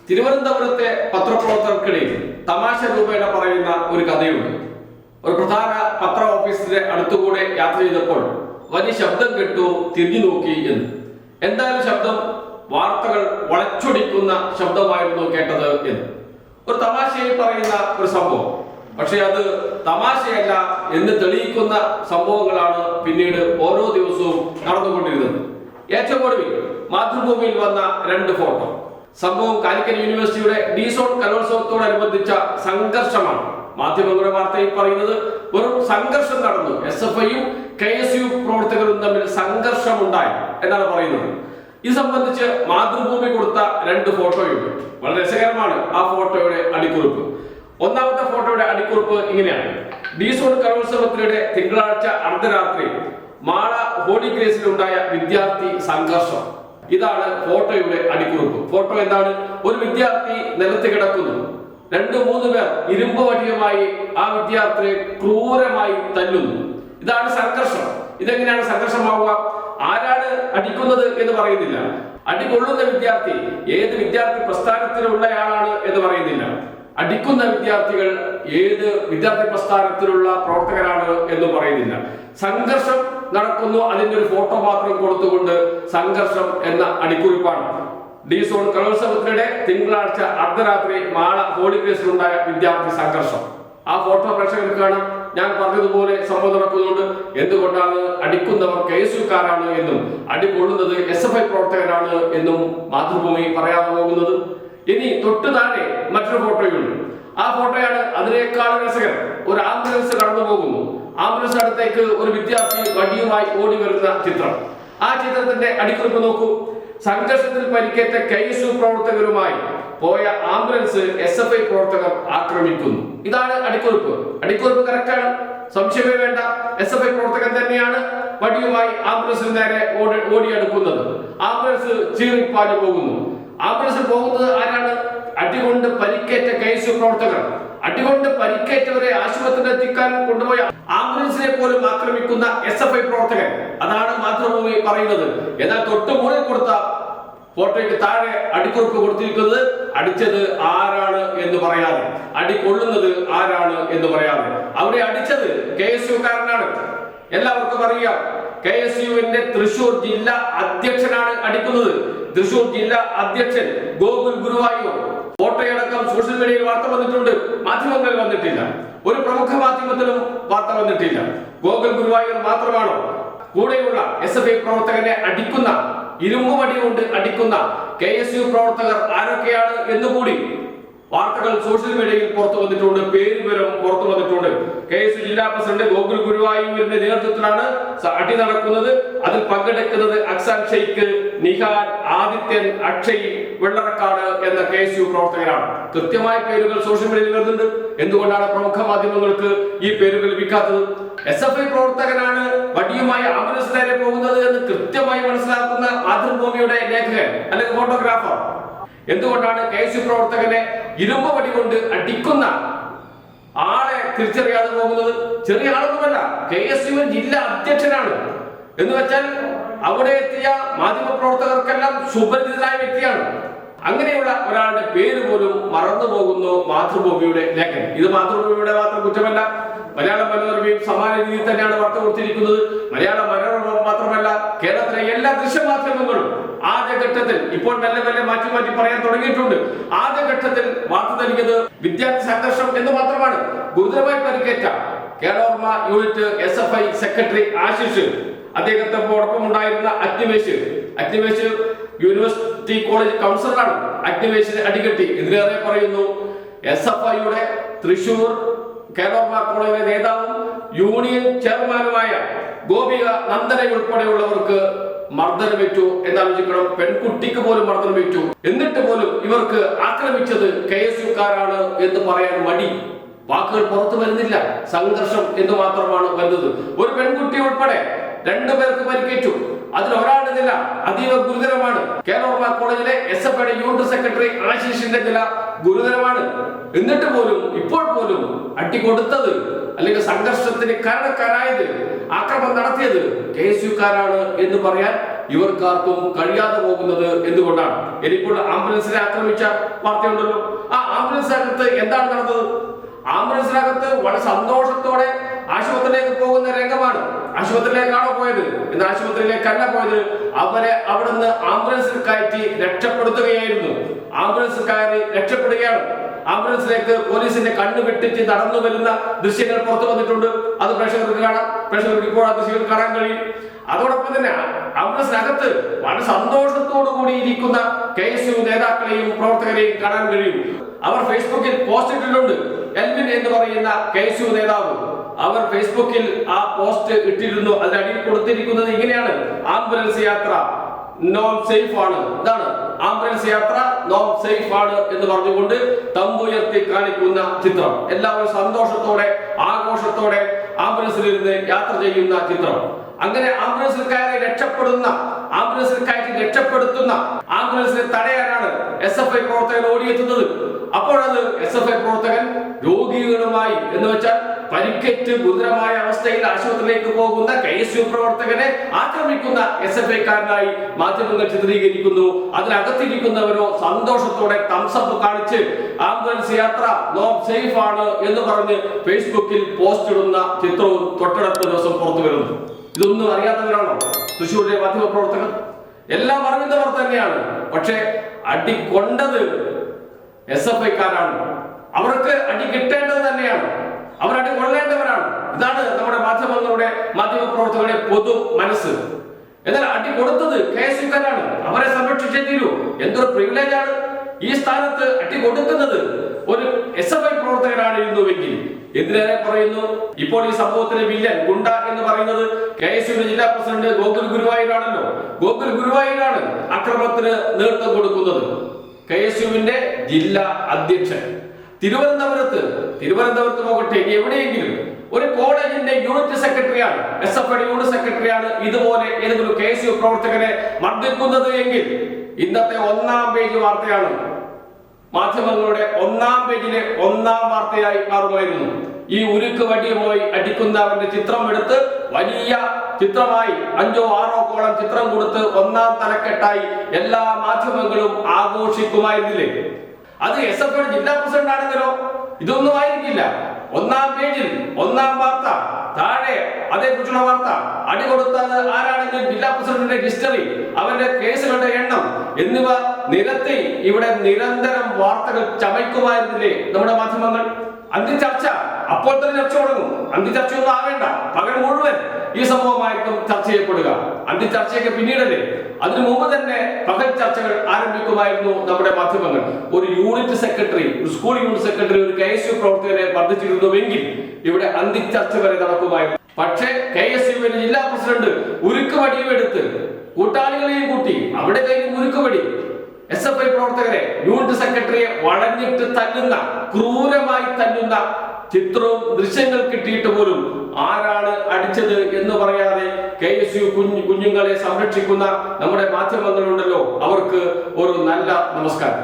തിരുവനന്തപുരത്തെ പത്രപ്രവർത്തകർക്കിടയിൽ തമാശ രൂപേണ പറയുന്ന ഒരു കഥയുണ്ട്. ഒരു പ്രധാന പത്ര ഓഫീസിന്റെ അടുത്തുകൂടെ യാത്ര ചെയ്തപ്പോൾ വലിയ ശബ്ദം കേട്ടു, തിരിഞ്ഞു നോക്കി എന്ന്. എന്തായാലും ശബ്ദം വാർത്തകൾ വളച്ചൊടിക്കുന്ന ശബ്ദമായിരുന്നു കേട്ടത് എന്ന്. ഒരു തമാശയിൽ പറയുന്ന ഒരു സംഭവം, പക്ഷെ അത് തമാശയല്ല എന്ന് തെളിയിക്കുന്ന സംഭവങ്ങളാണ് പിന്നീട് ഓരോ ദിവസവും നടന്നുകൊണ്ടിരുന്നത്. ഏറ്റവും ഒടുവിൽ മാതൃഭൂമിയിൽ വന്ന 2 ഫോട്ടോ. സംഭവം കാലിക്കറ്റ് യൂണിവേഴ്സിറ്റിയുടെ ഡി-സോൺ കലോത്സവത്തോടനുബന്ധിച്ച സംഘർഷമാണ്. മാധ്യമങ്ങളുടെ വാർത്തയിൽ പറയുന്നത് വെറും സംഘർഷം നടന്നു, SFIയും KSU പ്രവർത്തകരും തമ്മിൽ സംഘർഷമുണ്ടായി എന്നാണ് പറയുന്നത്. ഇത് സംബന്ധിച്ച് മാതൃഭൂമി കൊടുത്ത 2 ഫോട്ടോയുണ്ട്. വളരെ രസകരമാണ് ആ ഫോട്ടോയുടെ അടിക്കുറിപ്പ്. ഒന്നാമത്തെ ഫോട്ടോയുടെ അടിക്കുറിപ്പ് ഇങ്ങനെയാണ്: ഡി-സോൺ കലോത്സവത്തിനിടെ തിങ്കളാഴ്ച അർദ്ധരാത്രി മാള ഹോളി ഗ്രേസിലുണ്ടായ വിദ്യാർത്ഥി സംഘർഷം. ഇതാണ് ഫോട്ടോയുടെ അടിക്കുറിപ്പ്. ഫോട്ടോ എന്താണ്? ഒരു വിദ്യാർത്ഥി നിലത്ത് കിടക്കുന്നു. 2-3 പേർ ഇരുമ്പ് വടിയുമായി ആ വിദ്യാർത്ഥിയെ ക്രൂരമായി തല്ലുന്നു. ഇതാണ് സംഘർഷം. ഇതെങ്ങനെയാണ് സംഘർഷമാവുക? ആരാണ് അടിക്കുന്നത് എന്ന് പറയുന്നില്ല. അടികൊള്ളുന്ന വിദ്യാർത്ഥി ഏത് വിദ്യാർത്ഥി പ്രസ്ഥാനത്തിലുള്ളയാളാണ് എന്ന് പറയുന്നില്ല. അടിക്കുന്ന വിദ്യാർത്ഥികൾ ഏത് വിദ്യാർത്ഥി പ്രസ്ഥാനത്തിലുള്ള പ്രവർത്തകരാണ് എന്ന് പറയുന്നില്ല. സംഘർഷം നടക്കുന്നു, അതിന്റെ ഒരു ഫോട്ടോ മാത്രം കൊടുത്തുകൊണ്ട് സംഘർഷം എന്ന അടിക്കുറിപ്പാണ്. ഡി-സോൺ കലോത്സവത്തിനിടെ തിങ്കളാഴ്ച അർദ്ധരാത്രി മാള ഹോളി ഗ്രേസിലുണ്ടായ വിദ്യാർത്ഥി സംഘർഷം. ആ ഫോട്ടോ പ്രേക്ഷകർക്ക് കാണാം. ഞാൻ പറഞ്ഞതുപോലെ സംഭവം നടക്കുന്നുണ്ട്. എന്തുകൊണ്ടാണ് അടിക്കുന്നവർ KSUക്കാരാണ് എന്നും അടികൊള്ളുന്നത് SFI പ്രവർത്തകരാണ് എന്നും മാതൃഭൂമി പറയാതെ പോകുന്നത്. ഇനി തൊട്ടു താഴെ മറ്റൊരു ഫോട്ടോയുണ്ട്. ആ ഫോട്ടോയാണ് അതിനേക്കാൾ രസകരം. ഒരു ആംബുലൻസ് കടന്നു പോകുന്നു. ആംബുലൻസ് അടുത്തേക്ക് ഒരു വിദ്യാർത്ഥി വടിയുമായി ഓടി വരുന്ന ചിത്രം. ആ ചിത്രത്തിന്റെ അടിക്കുറിപ്പ് നോക്കൂ: സംഘർഷത്തിൽ പരിക്കേറ്റ KSU പ്രവർത്തകരുമായി പോയ ആംബുലൻസ് SFI പ്രവർത്തകർ ആക്രമിക്കുന്നു. ഇതാണ് അടിക്കുറിപ്പ്. അടിക്കുറിപ്പ് കറക്റ്റാണ്, സംശയമേ വേണ്ട. SFI പ്രവർത്തകൻ തന്നെയാണ് വടിയുമായി ആംബുലൻസിന് നേരെ ഓടിയെടുക്കുന്നത്. ആംബുലൻസ് ചീറിപ്പാഞ്ഞു പോകുന്നു. ആംബുലൻസിൽ പോകുന്നത് ആരാണ്? അടികൊണ്ട് പരിക്കേറ്റ KSU പ്രവർത്തകർ. അടികൊണ്ട് പരിക്കേറ്റവരെ ആശുപത്രിയിൽ എത്തിക്കാൻ കൊണ്ടുപോയ ആംബുലൻസിനെ പോലും ആക്രമിക്കുന്ന SFI പ്രവർത്തകൻ. അതാണ് മാതൃഭൂമി പറയുന്നത്. എന്നാൽ തൊട്ട് മുകളിൽ കൊടുത്ത ഫോട്ടോയ്ക്ക് താഴെ അടിക്കുറിപ്പ് കൊടുത്തിരിക്കുന്നത് അടിച്ചത് ആരാണ് എന്ന് പറയാതെ, അടികൊള്ളുന്നത് ആരാണ് എന്ന് പറയാതെ. അവിടെ അടിച്ചത് KSUക്കാരനാണ്. എല്ലാവർക്കും അറിയാം. KSUവിന്റെ തൃശൂർ ജില്ലാ അധ്യക്ഷനാണ് അടിക്കുന്നത്. തൃശൂർ ജില്ലാ അധ്യക്ഷൻ ഗോകുൽ ഗുരുവായൂർ. ഫോട്ടോയടക്കം സോഷ്യൽ മീഡിയയിൽ വാർത്ത വന്നിട്ടുണ്ട്. മാധ്യമങ്ങളിൽ വന്നിട്ടില്ല. ഒരു പ്രമുഖ മാധ്യമത്തിലും വാർത്ത വന്നിട്ടില്ല. ഗോകുൽ ഗുരുവായൂർ മാത്രമാണോ? കൂടെയുള്ള SFI പ്രവർത്തകനെ അടിക്കുന്ന, ഇരുമ്പ് വടി കൊണ്ട് അടിക്കുന്ന KSU പ്രവർത്തകർ ആരൊക്കെയാണ് എന്നുകൂടി വാർത്തകൾ സോഷ്യൽ മീഡിയയിൽ പുറത്തു വന്നിട്ടുണ്ട്. പേര് വിവരം പുറത്തു വന്നിട്ടുണ്ട്. KSU ജില്ലാ പ്രസിഡന്റ് ഗോകുൽ ഗുരുവായൂരിന്റെ നേതൃത്വത്തിലാണ് അടി നടക്കുന്നത്. അതിൽ പങ്കെടുക്കുന്നത് അക്സാൻ ഷെയ്ഖ്, നിഹാൽ, ആദിത്യൻ, അക്ഷയ്, വെള്ളറക്കാട് എന്ന KSU പ്രവർത്തകരാണ്. കൃത്യമായ പേരുകൾ സോഷ്യൽ മീഡിയയിൽ വരുന്നുണ്ട്. എന്തുകൊണ്ടാണ് പ്രമുഖ മാധ്യമങ്ങൾക്ക് ഈ പേരുകൾ ലഭിക്കാത്തത്? SFI പ്രവർത്തകനാണ് വടിയുമായി ആംബുലൻസ് നേരെ പോകുന്നത് എന്ന് കൃത്യമായി മനസ്സിലാക്കുന്ന മാതൃഭൂമിയുടെ ലേഖകൻ അല്ലെങ്കിൽ ഫോട്ടോഗ്രാഫർ എന്തുകൊണ്ടാണ് KSU പ്രവർത്തകനെ ഇരുമ്പ് വടി കൊണ്ട് അടിക്കുന്ന ആളെ തിരിച്ചറിയാതെ പോകുന്നത്? ചെറിയ ആളൊന്നുമല്ല, KSU ജില്ലാ അധ്യക്ഷനാണ്. എന്ന് വെച്ചാൽ അവിടെ എത്തിയ മാധ്യമ പ്രവർത്തകർക്കെല്ലാം സുപരിചിതനായ വ്യക്തിയാണ്. അങ്ങനെയുള്ള ഒരാളുടെ പേര് പോലും മറന്നു പോകുന്നു മാതൃഭൂമിയുടെ ലേഖകൻ. ഇത് മാതൃഭൂമിയുടെ മാത്രം കുറ്റമല്ല. മലയാള മനോരമയും സമാന രീതിയിൽ തന്നെയാണ് വാർത്ത കൊടുത്തിരിക്കുന്നത്. മലയാള മനോരമ മാത്രമല്ല, കേരളത്തിലെ എല്ലാ ദൃശ്യമാധ്യമങ്ങളും ആദ്യഘട്ടത്തിൽ, ഇപ്പോൾ മെല്ലെ മാറ്റി പറയാൻ തുടങ്ങിയിട്ടുണ്ട്. ആദ്യഘട്ടത്തിൽ വാർത്ത നൽകിയത് വിദ്യാർത്ഥി സംഘർഷം എന്ന് മാത്രമാണ്. ഗുരുതരമായി പരിക്കേറ്റ Keralavarma unit SFI secretary Ashish, അദ്ദേഹത്തോടൊപ്പം ഉണ്ടായിരുന്ന അഗ്നിവേശ് യൂണിവേഴ്സിറ്റി കോളേജ് കൗൺസിലറാണ്. അഗ്നിവേശിനെ അടികെട്ടി. ഇതിലേറെ പറയുന്നു, SFIയുടെ തൃശൂർ കേരളോർമ കോളേജിലെ നേതാവും യൂണിയൻ ചെയർമാനുമായ ഗോപിക നന്ദന ഉൾപ്പെടെയുള്ളവർക്ക് മർദ്ദനമേറ്റു എന്നാലോചിക്കണം. പെൺകുട്ടിക്ക് പോലും മർദ്ദനമേറ്റു. എന്നിട്ട് പോലും ഇവർക്ക് ആക്രമിച്ചത് KSUക്കാരാണ് എന്ന് പറയാൻ മടി. വാക്കുകൾ പുറത്തു വരുന്നില്ല. സംഘർഷം എന്ന് മാത്രമാണ് വരുന്നത്. ഒരു പെൺകുട്ടി ഉൾപ്പെടെ 2 പേർക്ക് പരിക്കേറ്റു. അതിൽ ഒരാളുടെ നില അതീവ ഗുരുതരമാണ്. കേരളോർമ കോളേജിലെ SFIയുടെ യൂണിറ്റ് സെക്രട്ടറി ആശിഷിന്റെ നില ഗുരുതരമാണ്. എന്നിട്ട് പോലും ഇപ്പോൾ പോലും അടി കൊടുത്തത് അല്ലെങ്കിൽ സംഘർഷത്തിന് കാരണക്കാരായത്, ആക്രമണം നടത്തിയത് KSUക്കാരാണ് എന്ന് പറയാൻ ഇവർക്കാർക്കും കഴിയാതെ പോകുന്നത് എന്തുകൊണ്ടാണ്? എനിപ്പോൾ ആംബുലൻസിനെ ആക്രമിച്ച വാർത്തയുണ്ടല്ലോ. ആ ആംബുലൻസിനകത്ത് എന്താണ് നടന്നത്? ആംബുലൻസിനകത്ത് വളരെ സന്തോഷത്തോടെ ആശുപത്രിയിലേക്ക് പോകുന്ന രംഗമാണ്. ആശുപത്രിയിലേക്കാണോ പോയത്? എന്ന് ആശുപത്രിയിലേക്കല്ല പോയത്. അവരെ അവിടുന്ന് ആംബുലൻസിൽ കയറ്റി രക്ഷപ്പെടുത്തുകയായിരുന്നു. ആംബുലൻസിൽ കയറി രക്ഷപ്പെടുകയാണ്. ആംബുലൻസിലേക്ക് പോലീസിന്റെ കണ്ണു വെട്ടിച്ച് നടന്നു വരുന്ന ദൃശ്യങ്ങൾ പുറത്തു വന്നിട്ടുണ്ട്. അത് പ്രേക്ഷകർക്ക് കാണാം. പ്രേക്ഷകർക്ക് ഇപ്പോൾ ആ ദൃശ്യങ്ങൾ കാണാൻ കഴിയും. അതോടൊപ്പം തന്നെ ആംബുലൻസിനകത്ത് വളരെ സന്തോഷത്തോടു കൂടി ഇരിക്കുന്ന KSU നേതാക്കളെയും പ്രവർത്തകരെയും കാണാൻ കഴിയും. അവർ ഫേസ്ബുക്കിൽ പോസ്റ്റ് ഇട്ടിട്ടുണ്ട്. എൽവിൻ എന്ന് പറയുന്ന KSU നേതാവ് അവർ ഫേസ്ബുക്കിൽ ആ പോസ്റ്റ് ഇട്ടിരുന്നു. അതിനടിയിൽ കൊടുത്തിരിക്കുന്നത് ഇങ്ങനെയാണ്: ആംബുലൻസ് യാത്ര നോൺ സേഫ് ആണ്. ഇതാണ് ആംബുലൻസ് യാത്ര നോൺ സേഫ് ആണ് എന്ന് പറഞ്ഞുകൊണ്ട് തമ്പുയർത്തി കാണിക്കുന്ന ചിത്രം. എല്ലാവരും സന്തോഷത്തോടെ ആഘോഷത്തോടെ ആംബുലൻസിലിരുന്ന് യാത്ര ചെയ്യുന്ന ചിത്രം. അങ്ങനെ ആംബുലൻസിൽ കയറി രക്ഷപ്പെടുന്ന, ആംബുലൻസിൽ കയറ്റി രക്ഷപ്പെടുത്തുന്ന, ആംബുലൻസിനെ തടയാനാണ് SFI പ്രവർത്തകൻ ഓടിയെത്തുന്നത്. അപ്പോഴത് SFI പ്രവർത്തകൻ രോഗികളുമായി എന്ന് വെച്ചാൽ പരിക്കേറ്റ് ഗുരുതരമായ അവസ്ഥയിൽ ആശുപത്രിയിലേക്ക് പോകുന്ന KSU പ്രവർത്തകനെ ആക്രമിക്കുന്ന SFI കാരനായി മാധ്യമങ്ങൾ ചിത്രീകരിക്കുന്നു. അതിനകത്തിരിക്കുന്നവരോ സന്തോഷത്തോടെ തംസപ്പ് കാണിച്ച് ആംബുലൻസ് യാത്ര നോൺ സേഫ് ആണ് എന്ന് പറഞ്ഞ് ഫേസ്ബുക്കിൽ പോസ്റ്റ് ഇടുന്ന ചിത്രവും തൊട്ടടുത്ത ദിവസം പുറത്തു വരുന്നു. ഇതൊന്നും അറിയാത്തവരാണോ തൃശ്ശൂരിലെ മാധ്യമ പ്രവർത്തകർ? എല്ലാം അറിയുന്നവർ തന്നെയാണ്. പക്ഷെ അടി കൊണ്ടത് SFI കാരാണ്. അവർക്ക് അടി കിട്ടേണ്ടത് തന്നെയാണ്. അവർ അടി കൊള്ളേണ്ടവരാണ്. ഇതാണ് നമ്മുടെ മാധ്യമ പ്രവർത്തകരുടെ പൊതു മനസ്സ്. എന്നാൽ അടി കൊടുത്തത് KSU കാരാണ്. അവരെ സംരക്ഷിച്ചേ തീരൂ. എന്തൊരു പ്രിവിലേജ് ആണ്! ഈ സ്ഥാനത്ത് അടി കൊടുക്കുന്നത് ഒരു SFI പ്രവർത്തകനായിരുന്നുവെങ്കിൽ എന്തിനേറെ പറയുന്നു. ഇപ്പോൾ ഈ സംഭവത്തിന് വില്ലൻ ഗുണ്ട എന്ന് പറയുന്നത് KSU ജില്ലാ പ്രസിഡന്റ് ഗോകുൽ ഗുരുവായൂരാണല്ലോ. ഗോകുൽ ഗുരുവായൂരാണ് അക്രമത്തിന് നേതൃത്വം കൊടുക്കുന്നത്. KSUവിന്റെ ജില്ലാ അധ്യക്ഷൻ തിരുവനന്തപുരത്ത് പോകട്ടെ, എവിടെയെങ്കിലും ഒരു കോളേജിന്റെ യൂണിറ്റ് സെക്രട്ടറിയാണ്, SFI യൂണിറ്റ് സെക്രട്ടറിയാണ് ഇതുപോലെ ഏതെങ്കിലും KSU പ്രവർത്തകനെ മർദ്ദിക്കുന്നത് എങ്കിൽ ഇന്നത്തെ 1-ാം പേജ് വാർത്തയാണ്. മാധ്യമങ്ങളുടെ 1-ാം പേജിലെ 1-ാം വാർത്തയായി മാറുമായിരുന്നു. ഈ ഉരുക്ക് വടിയുമായി അടിക്കുന്നവന്റെ ചിത്രം എടുത്ത് വലിയ ചിത്രമായി 5-6 കോളം ചിത്രം കൊടുത്ത് 1-ാം തലക്കെട്ടായി എല്ലാ മാധ്യമങ്ങളും ആഘോഷിക്കുമായിരുന്നില്ലേ? അത് SFI ജില്ലാ പ്രസിഡന്റ് ആണെങ്കിലോ ഇതൊന്നും ആയിരിക്കില്ല. 1-ാം പേജിൽ 1-ാം വാർത്ത, താഴെ അതേക്കുറിച്ചുള്ള വാർത്ത, അടി കൊടുത്തത് ആരാണെങ്കിലും ജില്ലാ പ്രസിഡന്റിന്റെ ഹിസ്റ്ററി, അവന്റെ കേസുകളുടെ എണ്ണം എന്നിവ നിരത്തി ഇവിടെ നിരന്തരം വാർത്തകൾ ചമയ്ക്കുമായിരുന്നില്ലേ നമ്മുടെ മാധ്യമങ്ങൾ? അന്തിച്ചർച്ച അപ്പോൾ തന്നെ ചർച്ച തുടങ്ങും. അന്തിച്ചർച്ചയൊന്നും ആവേണ്ട, പകൽ മുഴുവൻ ഈ സംഭവമായിരിക്കും ചർച്ച ചെയ്യപ്പെടുക. അന്തിച്ചർച്ചയൊക്കെ പിന്നീടല്ലേ. അതിനു മുമ്പ് തന്നെ പകൽ ചർച്ചകൾ ആരംഭിക്കുമായിരുന്നു നമ്മുടെ മാധ്യമങ്ങൾ. ഒരു യൂണിറ്റ് സെക്രട്ടറി, ഒരു സ്കൂൾ യൂണിറ്റ് സെക്രട്ടറി ഒരു KSU പ്രവർത്തകരെ മർദ്ദിച്ചിരുന്നുവെങ്കിൽ ഇവിടെ അന്തിച്ചർച്ച വരെ നടക്കുമായിരുന്നു. പക്ഷേ KSUവിന്റെ ജില്ലാ പ്രസിഡന്റ് ഉരുക്കുവടിയും എടുത്ത് കൂട്ടാളികളെയും കൂട്ടി അവിടെ കയ്യിൽ ഉരുക്കുവടി SFI പ്രവർത്തകരെ, യൂണിറ്റ് സെക്രട്ടറിയെ വളഞ്ഞിട്ട് തല്ലുന്ന, ക്രൂരമായി തല്ലുന്ന ചിത്രവും ദൃശ്യങ്ങൾ കിട്ടിയിട്ട് പോലും ആരാണ് അടിച്ചത് എന്ന് പറയാതെ KSU കുഞ്ഞുങ്ങളെ സംരക്ഷിക്കുന്ന നമ്മുടെ മാധ്യമങ്ങളുണ്ടല്ലോ, അവർക്ക് ഒരു നല്ല നമസ്കാരം.